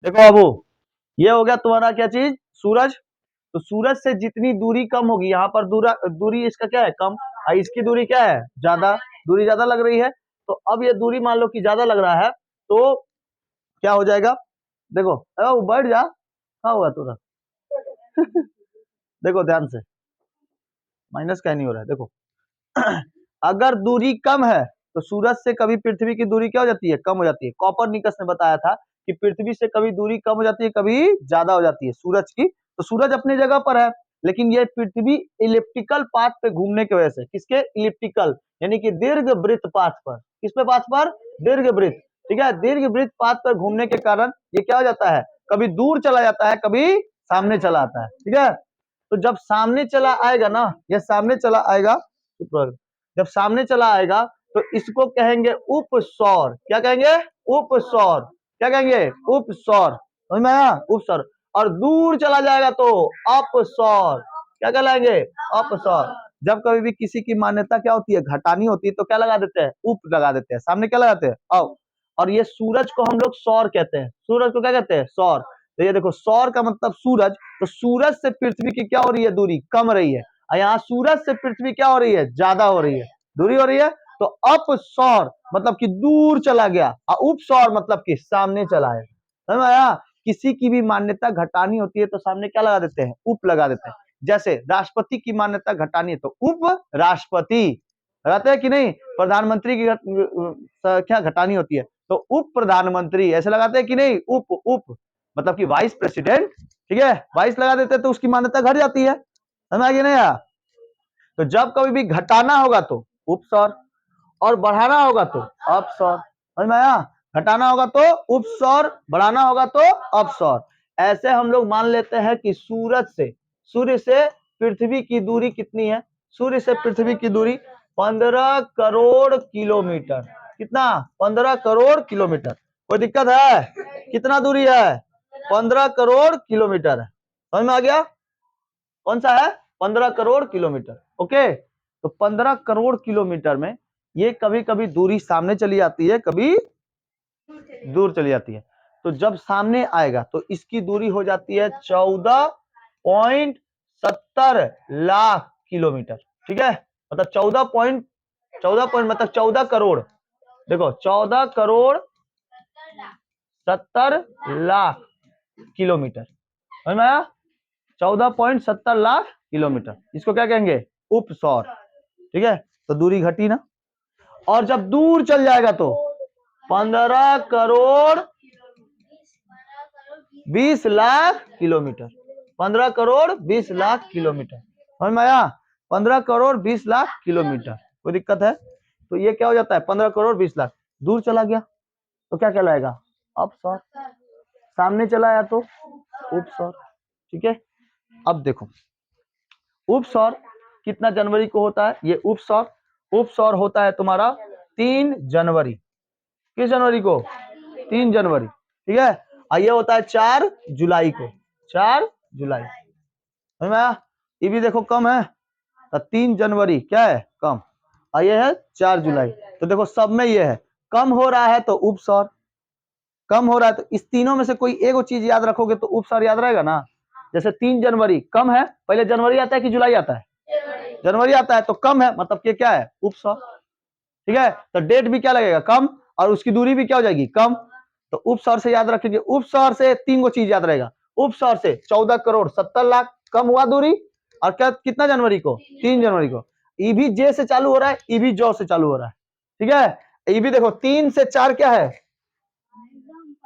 देखो बाबू, ये हो गया तुम्हारा क्या चीज, सूरज। तो सूरज से जितनी दूरी कम होगी, यहाँ पर दूरी इसका क्या है, कम, और इसकी दूरी क्या है, ज्यादा। दूरी ज्यादा लग रही है, तो अब ये दूरी मान लो कि ज्यादा लग रहा है, तो क्या हो जाएगा। देखो, वो बैठ जा, क्या हुआ तुरा। देखो ध्यान से, माइनस क्या नहीं हो रहा है, देखो। अगर दूरी कम है तो सूरज से कभी पृथ्वी की दूरी क्या हो जाती है, कम हो जाती है। कॉपरनिकस ने बताया था कि पृथ्वी से कभी दूरी कम हो जाती है, कभी ज्यादा हो जाती है सूरज की। तो सूरज अपनी जगह पर है, लेकिन ये पृथ्वी इलिप्टिकल पाथ पे घूमने की वजह से, किसके, इलिप्टिकल यानी कि दीर्घ वृत्त पाथ पर, किस पे पाथ पर, दीर्घ वृत्त, ठीक है, दीर्घ वृत्त पाथ पर घूमने के कारण ये क्या हो जाता है, कभी दूर चला जाता है, कभी सामने चला आता है, ठीक है। तो जब सामने चला आएगा ना, ये सामने चला आएगा, जब सामने चला आएगा तो इसको कहेंगे उपसौर। क्या कहेंगे, उपसौर। क्या कहेंगे, उपसौर। समझ में आया, उपसौर। और दूर चला जाएगा तो अपसौर। क्या कहलाएंगे, अपसौर। जब कभी भी किसी की मान्यता क्या होती है, घटानी होती है, तो क्या लगा देते हैं, उप लगा देते हैं, सामने क्या लगाते हैं, औ। और ये सूरज को हम लोग सौर कहते हैं, सूरज को क्या कहते हैं, सौर। तो ये देखो, सौर का मतलब सूरज। तो सूरज से पृथ्वी की क्या हो रही है, दूरी कम रही है, और यहाँ सूरज से पृथ्वी क्या हो रही है, ज्यादा हो रही है, दूरी हो रही है। तो अपसौर मतलब कि दूर चला गया, और उपसौर मतलब कि सामने चला है। समझ में आया। किसी की भी मान्यता घटानी होती है तो सामने क्या लगा देते हैं, उप लगा देते हैं। जैसे राष्ट्रपति की मान्यता घटानी है तो उप राष्ट्रपति लगाते हैं कि नहीं। प्रधानमंत्री की क्या घटानी होती है तो उप प्रधानमंत्री, ऐसे लगाते हैं कि नहीं, उप उप मतलब कि वाइस प्रेसिडेंट, ठीक है, वाइस लगा देते हैं तो उसकी मान्यता घट जाती है। समझ आ गया नहीं आया। तो जब कभी भी घटाना होगा तो उपसौर, और बढ़ाना होगा तो अपसौर। समझ में आया। घटाना होगा तो उपसौर, बढ़ाना होगा तो अपसौर। ऐसे हम लोग मान लेते हैं कि सूर्य से पृथ्वी की दूरी कितनी है, सूर्य से पृथ्वी की दूरी 15 करोड़ किलोमीटर। कितना, 15 करोड़ किलोमीटर। कोई दिक्कत है, कितना दूरी है, 15 करोड़ किलोमीटर है। समझ में आ गया, कौन सा है, 15 करोड़ किलोमीटर। ओके, तो 15 करोड़ किलोमीटर में ये कभी कभी दूरी सामने चली आती है, कभी दूर चली जाती है। तो जब सामने आएगा तो इसकी दूरी हो जाती है 14.70 लाख किलोमीटर, ठीक है। मतलब 14 मतलब 14 करोड़। देखो, 14 करोड़ 70 लाख किलोमीटर। समझ में आया, 14.70 लाख किलोमीटर, इसको क्या कहेंगे, उपसौर, ठीक है। तो दूरी घटी ना। और जब दूर चल जाएगा तो 15 करोड़ 20 लाख किलोमीटर, 15 करोड़ 20 लाख किलोमीटर। समझ में आया, 15 करोड़ 20 लाख किलोमीटर। कोई दिक्कत है, तो ये क्या हो जाता है, 15 करोड़ 20 लाख दूर चला गया तो क्या कहलाएगा, अपसौर। सामने चला आया तो उपसौर, ठीक है। अब देखो, उपसौर कितना जनवरी को होता है, ये उपसौर होता है तुम्हारा 3 जनवरी। किस जनवरी को, 3 जनवरी, ठीक है। और ये होता है 4 जुलाई को, 4 जुलाई। समझ में आया? ये भी देखो कम है, तो 3 जनवरी क्या है, कम, और ये है 4 जुलाई। तो देखो सब में ये है, कम हो रहा है तो उपसौर, कम हो रहा है तो इस तीनों में से कोई एक चीज याद रखोगे तो उपसौर याद रहेगा ना। जैसे 3 जनवरी कम है, पहले जनवरी आता है कि जुलाई आता है, जनवरी आता है, तो कम है मतलब कि क्या है, उपसौर, ठीक है। तो डेट भी क्या लगेगा, कम, और उसकी दूरी भी क्या हो जाएगी, कम। तो उपसौर से याद रखेंगे, उपसौर से 3 गो चीज याद रहेगा। उपसौर से 14 करोड़ 70 लाख कम हुआ दूरी, और क्या, कितना जनवरी को, 3 जनवरी को। ई भी जे से चालू हो रहा है, ई भी जौ से चालू हो रहा है, ठीक है। ई भी देखो 3 से 4 क्या है,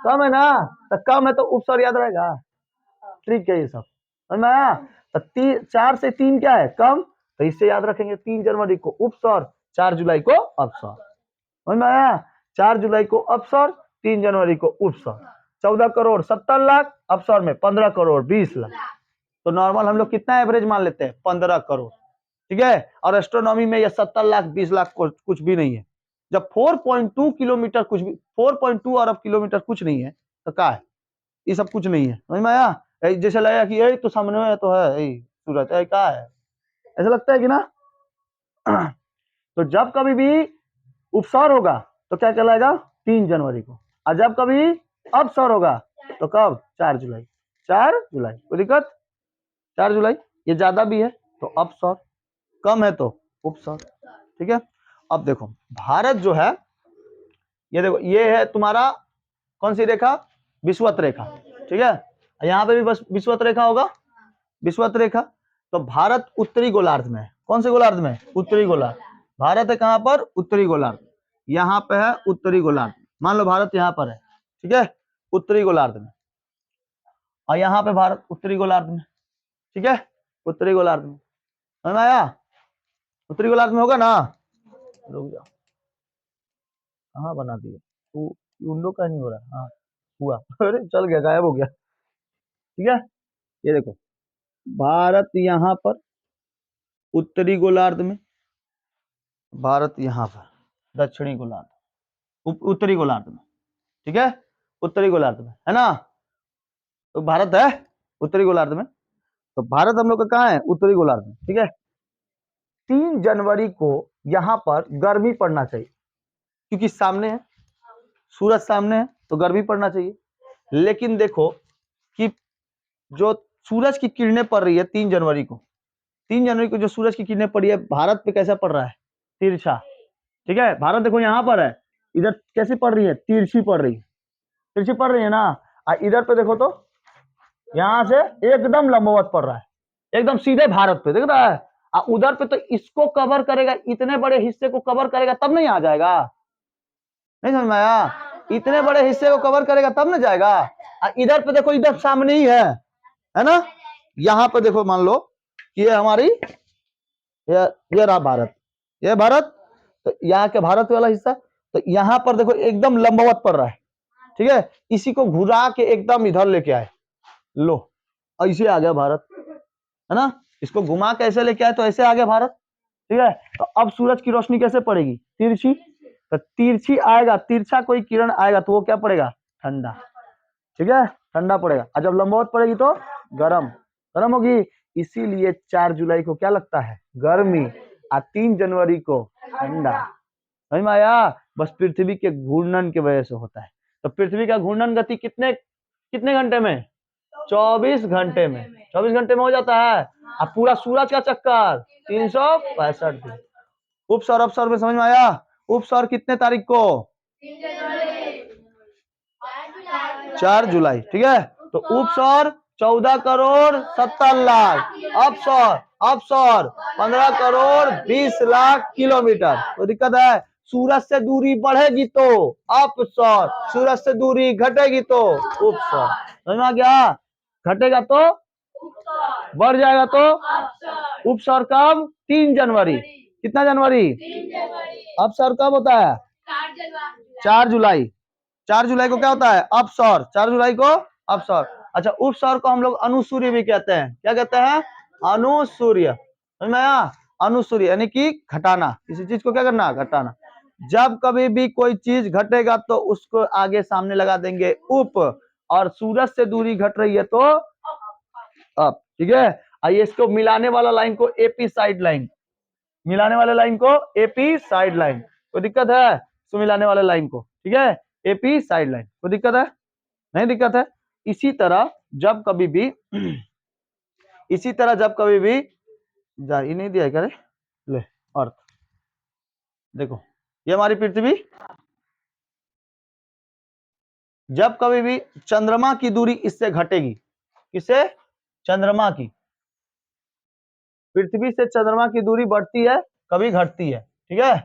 कम है ना, तो कम है तो उपसौर याद रहेगा, ट्रिक है ये सब। समझ में आया। तो 4 से 3 क्या है, कम, तो इससे याद रखेंगे 3 जनवरी को उपसौर, 4 जुलाई को अपसौर। समझ में आया, 4 जुलाई को अपसौर, 3 जनवरी को उपसौर। 14 करोड़ 70 लाख, अपसौर में 15 करोड़ 20 लाख। तो नॉर्मल हम लोग कितना एवरेज मान लेते हैं, 15 करोड़, ठीक है। और एस्ट्रोनॉमी में ये 70 लाख 20 लाख कुछ भी नहीं है। जब 4.2 किलोमीटर कुछ भी, 4.2 अरब किलोमीटर कुछ नहीं है, तो क्या है, ये सब कुछ नहीं है। समझ में आया। जैसे लगेगा कि यही तो सामने में तो है, यही सूरज है, क्या है, ऐसा लगता है कि ना। तो जब कभी भी उपसौर होगा तो क्या कहलाएगा, 3 जनवरी को, और जब कभी अपसौर होगा तो कब 4 जुलाई, 4 जुलाई, कोई दिक्कत? 4 जुलाई। ये ज्यादा भी है तो अपसौर, कम है तो उपसौर। ठीक है, अब देखो भारत जो है, ये देखो ये है तुम्हारा कौन सी रेखा, विषुवत रेखा। ठीक है, यहाँ पे भी बस विषुवत रेखा होगा, विषुवत रेखा। तो भारत उत्तरी गोलार्ध में है। कौन से गोलार्ध में? उत्तरी गोलार्ध। भारत है कहां पर? उत्तरी गोलार्ध। यहाँ पे है उत्तरी गोलार्ध, मान लो भारत यहाँ पर है, ठीक है, उत्तरी गोलार्ध में। और यहाँ पे भारत उत्तरी गोलार्ध में, ठीक है, उत्तरी गोलार्ध में। समझ में आया? उत्तरी गोलार्ध में होगा ना? रुक जाओ, कहाँ बना दिए तो विंडो का नहीं हो रहा। हाँ हुआ अरे चल गया, गायब हो गया। ठीक है, ये देखो भारत यहाँ पर उत्तरी गोलार्ध में, भारत यहाँ पर दक्षिणी गोलार्ध, उत्तरी गोलार्ध में। ठीक है, उत्तरी गोलार्ध में है ना, तो भारत है उत्तरी गोलार्ध में। तो भारत हम लोग का कहाँ है? उत्तरी गोलार्ध में। ठीक है, 3 जनवरी को यहाँ पर गर्मी पड़ना चाहिए, क्योंकि सामने है, सूरज सामने है तो गर्मी पड़ना चाहिए। लेकिन देखो कि जो सूरज की किरणें पड़ रही है 3 जनवरी को, 3 जनवरी को जो सूरज की किरणें पड़ी है भारत पे कैसा पड़ रहा है? तिरछा। ठीक है, भारत देखो यहाँ पर है, इधर कैसी पड़ रही है? तिरछी पड़ रही है, तिरछी पड़ रही है ना। इधर पे देखो तो यहाँ से एकदम लंबवत पड़ रहा है, एकदम सीधे भारत पे, देख रहा है। उधर पे तो इसको कवर करेगा, इतने बड़े हिस्से को कवर करेगा तब नहीं आ जाएगा, नहीं समझ में आया? इतने बड़े हिस्से को कवर करेगा तब ना जाएगा। इधर पे देखो, इधर सामने ही है ना। यहाँ पे देखो, मान लो कि ये हमारी ये रहा भारत, ये भारत, तो यहाँ के भारत वाला हिस्सा, तो यहाँ पर देखो एकदम लंबवत पड़ रहा है। ठीक है, इसी को घुरा के एकदम इधर लेके आए, लो ऐसे आ गया भारत, है ना। इसको घुमा के ऐसे लेके आए तो ऐसे आ गया भारत। ठीक है, तो अब सूरज की रोशनी कैसे पड़ेगी? तिरछी। तो तिरछी आएगा, तिरछा कोई किरण आएगा तो वो क्या पड़ेगा? ठंडा। ठीक है, ठंडा पड़ेगा। और जब लंबवत पड़ेगी तो गर्म, गर्म होगी। इसीलिए 4 जुलाई को क्या लगता है? गर्मी। और 3 जनवरी को ठंडा। समझ में आया? बस पृथ्वी के घूर्णन की वजह से होता है। तो पृथ्वी का घूर्णन गति कितने कितने घंटे में? 24 घंटे में, 24 घंटे में हो जाता है। अब पूरा सूरज का चक्कर 365 दिन। उपसौर अपसौर में समझ में आया? उपसौर कितने तारीख को? 4 जुलाई। ठीक है, तो उपसौर 14 करोड़ 70 लाख, अपसौर अपसौर 15 करोड़ 20 लाख किलोमीटर। तो दिक्कत है, सूरज से दूरी बढ़ेगी तो अपसौर, सूरज से दूरी घटेगी तो उपसौर। समझ में आ गया? घटेगा तो बढ़ जाएगा तो उपसौर कब? 3 जनवरी। कितना जनवरी? अपसौर कब होता है? 4 जुलाई। 4 जुलाई को क्या होता है? अपसौर। 4 जुलाई को अपसौर। अच्छा, उपसौर को हम लोग अनुसूर्य भी कहते हैं। क्या कहते हैं? अनुसूर्य। समझ में आया? अनुसूर्य यानी कि घटाना, किसी चीज को क्या करना? घटाना। जब कभी भी कोई चीज घटेगा तो उसको आगे सामने लगा देंगे उप, और सूरज से दूरी घट रही है तो अप। ठीक है, आइए इसको मिलाने वाला लाइन को एपी साइड लाइन, मिलाने वाले लाइन को एपी साइड लाइन। कोई दिक्कत है? इसको मिलाने वाले लाइन को, ठीक है, एपी साइड लाइन। कोई दिक्कत है? नहीं दिक्कत है। इसी तरह जब कभी भी इसी तरह जब कभी भी जारी नहीं दिया करे, ले अर्थ देखो, ये हमारी पृथ्वी, जब कभी भी चंद्रमा की दूरी इससे घटेगी, किससे? चंद्रमा की। पृथ्वी से चंद्रमा की दूरी बढ़ती है, कभी घटती है। ठीक है,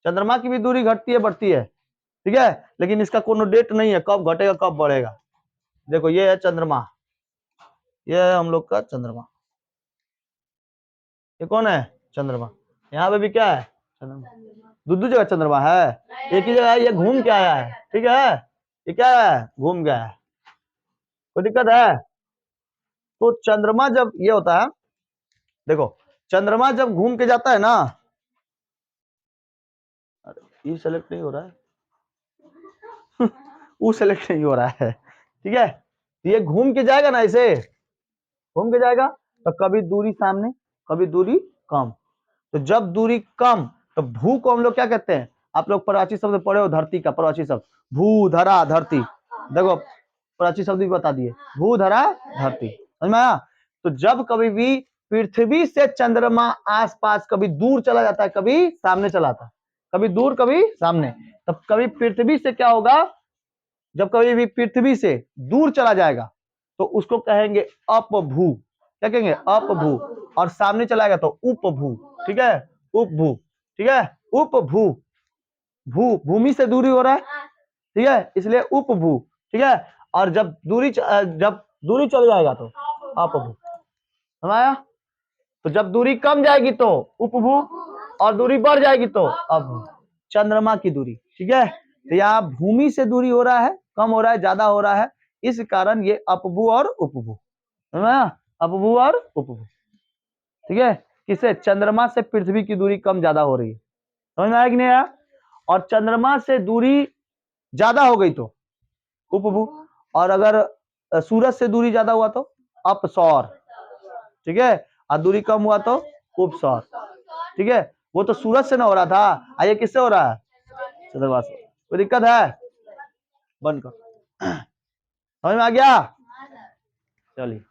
चंद्रमा की भी दूरी घटती है, बढ़ती है। ठीक है, लेकिन इसका कोनो डेट नहीं है, कब घटेगा कब बढ़ेगा। देखो ये है चंद्रमा, ये है हम लोग का चंद्रमा। ये कौन है? चंद्रमा। यहाँ पे भी क्या है? चंद्रमा। दो जगह चंद्रमा है, एक ही जगह है, ये घूम के आया है। ठीक है, ये क्या है? घूम गया है। कोई दिक्कत है? तो चंद्रमा जब ये होता है, देखो चंद्रमा जब घूम के जाता है ना, ये सेलेक्ट नहीं हो रहा है वो सेलेक्ट नहीं हो रहा है। ठीक है, ये घूम के जाएगा ना, ऐसे घूम के जाएगा, तो कभी दूरी सामने, कभी दूरी कम। तो जब दूरी कम, तो भू को हम लोग क्या कहते हैं? आप लोग प्रवाची शब्द पढ़े हो, धरती का प्रवाची शब्द, भू धरा धरती। देखो प्राचीन शब्द भी बता दिए, भू धरा धरती, समझ में आया। तो जब कभी भी पृथ्वी से चंद्रमा आसपास कभी दूर चला जाता है, कभी सामने चला आता है, कभी दूर कभी सामने, तब कभी पृथ्वी से क्या होगा, जब कभी भी पृथ्वी से दूर चला जाएगा तो उसको कहेंगे अपभू, क्या कहेंगे, अपभू, और सामने चलाएगा तो उपभू, ठीक है, उपभू, ठीक है, उपभू, भू भूमि से दूरी हो रहा है, ठीक है, इसलिए उपभू, ठीक है, और जब दूरी चल जाएगा तो अपभू, समझ आया। तो जब दूरी कम जाएगी तो उपभू, और दूरी बढ़ जाएगी तो अपभू, चंद्रमा की दूरी, ठीक है। तो यहाँ भूमि से दूरी हो रहा है, कम हो रहा है, ज्यादा हो रहा है, इस कारण ये अपभू और उपभू, समझ में आया, अपभू और उपभू, ठीक है। किसे, चंद्रमा से पृथ्वी की दूरी कम ज्यादा हो रही है, समझ में आया कि नहीं आया। और चंद्रमा से दूरी ज्यादा हो गई तो उपभू, और अगर सूरज से दूरी ज्यादा हुआ तो अपसौर, ठीक है, और दूरी कम हुआ तो उपसौर, ठीक है। वो तो सूरज से ना हो रहा था, आइए किससे हो रहा है, चंद्रमा से। कोई दिक्कत है, बंद कर, समझ में आ गया, चलिए।